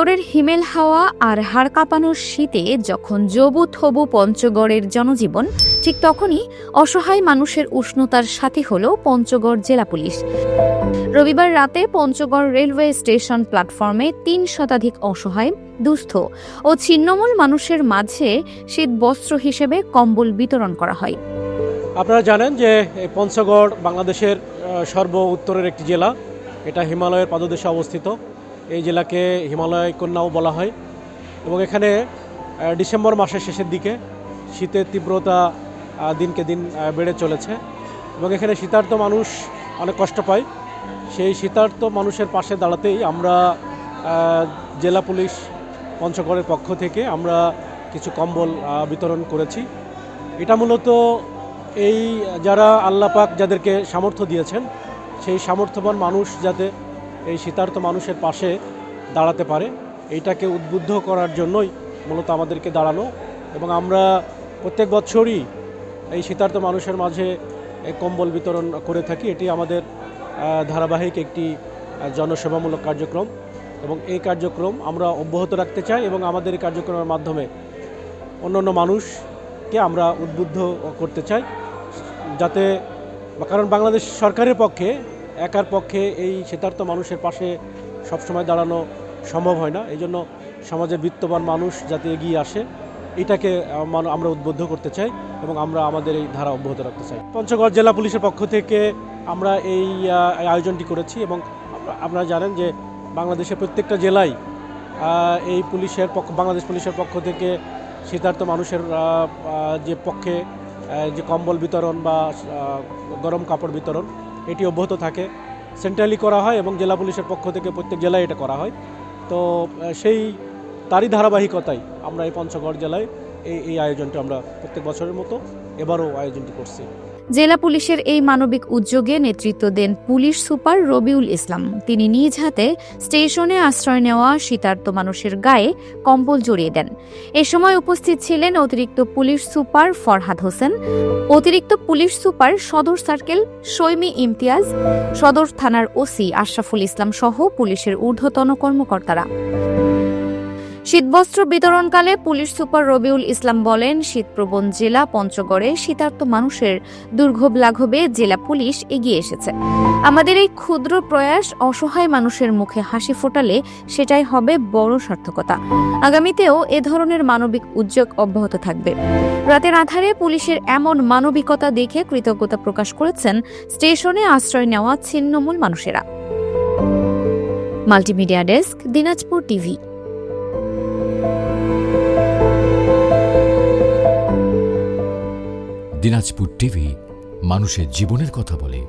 উত্তরের হিমেল হাওয়া আর হাড় কাঁপানোর শীতে যখন জবু-থবু পঞ্চগড়ের জনজীবন, ঠিক তখনই অসহায় মানুষের উষ্ণতার সাথী হল পঞ্চগড় জেলা পুলিশ। রবিবার রাতে পঞ্চগড় রেলওয়ে স্টেশন প্ল্যাটফর্মে ৩ শতাধিক অসহায়, দুস্থ ও ছিন্নমূল মানুষের মাঝে শীতবস্ত্র হিসেবে কম্বল বিতরণ করা হয়। আপনারা জানেন যে পঞ্চগড় বাংলাদেশের সর্ব উত্তরের একটি জেলা। এটা হিমালয়ের পাদদেশে অবস্থিত। এই জেলাকে হিমালয় কন্যাও বলা হয় এবং এখানে ডিসেম্বর মাসের শেষের দিকে শীতের তীব্রতা দিনকে দিন বেড়ে চলেছে এবং এখানে শীতার্ত মানুষ অনেক কষ্ট পায়। সেই শীতার্ত মানুষের পাশে দাঁড়াতেই আমরা জেলা পুলিশ পঞ্চগড়ের পক্ষ থেকে আমরা কিছু কম্বল বিতরণ করেছি। এটা মূলত এই যারা আল্লাহ পাক যাদেরকে সামর্থ্য দিয়েছেন, সেই সামর্থ্যবান মানুষ যাতে এই শীতার্ত মানুষের পাশে দাঁড়াতে পারে, এইটাকে উদ্বুদ্ধ করার জন্যই মূলত আমাদেরকে দাঁড়ানো। এবং আমরা প্রত্যেক বছরই এই শীতার্ত মানুষের মাঝে এই কম্বল বিতরণ করে থাকি। এটি আমাদের ধারাবাহিক একটি জনসেবামূলক কার্যক্রম এবং এই কার্যক্রম আমরা অব্যাহত রাখতে চাই এবং আমাদের এই কার্যক্রমের মাধ্যমে অন্যান্য মানুষকে আমরা উদ্বুদ্ধ করতে চাই, যাতে কারণ বাংলাদেশ সরকারের পক্ষে একার পক্ষে এই শীতার্ত মানুষের পাশে সবসময় দাঁড়ানো সম্ভব হয় না। এই জন্য সমাজের বিত্তবান মানুষ যাতে এগিয়ে আসে, এটাকে আমরা উদ্বুদ্ধ করতে চাই এবং আমরা আমাদের এই ধারা অব্যাহত রাখতে চাই। পঞ্চগড় জেলা পুলিশের পক্ষ থেকে আমরা এই আয়োজনটি করেছি এবং আপনারা জানেন যে বাংলাদেশের প্রত্যেকটা জেলায় এই বাংলাদেশ পুলিশের পক্ষ থেকে শীতার্ত মানুষের যে পক্ষে যে কম্বল বিতরণ বা গরম কাপড় বিতরণ এটি অব্যাহত থাকে, সেন্ট্রালি করা হয় এবং জেলা পুলিশের পক্ষ থেকে প্রত্যেক জেলায় এটা করা হয়। তো তারই ধারাবাহিকতায় আমরা এই পঞ্চগড় জেলায় এই আয়োজনটি আমরা প্রত্যেক বছরের মতো এবারও আয়োজনটি করছি। জেলা পুলিশের এই মানবিক উদ্যোগে নেতৃত্ব দেন পুলিশ সুপার রবিউল ইসলাম। তিনি নিজ হাতে স্টেশনে আশ্রয় নেওয়া শীতার্ত মানুষের গায়ে কম্বল জড়িয়ে দেন। এ সময় উপস্থিত ছিলেন অতিরিক্ত পুলিশ সুপার ফরহাদ হোসেন, অতিরিক্ত পুলিশ সুপার সদর সার্কেল শৈমী ইমতিয়াজ, সদর থানার ওসি আশরাফুল ইসলাম সহ পুলিশের ঊর্ধ্বতন কর্মকর্তারা। শীতবস্ত্র বিতরণকালে পুলিশ সুপার রবিউল ইসলাম বলেন, শীতপ্রবণ জেলা পঞ্চগড়ে শীতার্ত মানুষের দুর্ভোগ লাঘবে জেলা পুলিশ এগিয়ে এসেছে। আমাদের এই ক্ষুদ্র প্রয়াস অসহায় মানুষের মুখে হাসি ফোটালে সেটাই হবে বড় সার্থকতা। আগামীতেও এ ধরনের মানবিক উদ্যোগ অব্যাহত থাকবে। রাতের আঁধারে পুলিশের এমন মানবিকতা দেখে কৃতজ্ঞতা প্রকাশ করেছেন স্টেশনে আশ্রয় নেওয়া ছিন্নমূল মানুষেরা। Multimedia desk, Dinajpur TV. Dinajpur TV মানুষের জীবনের কথা বলে।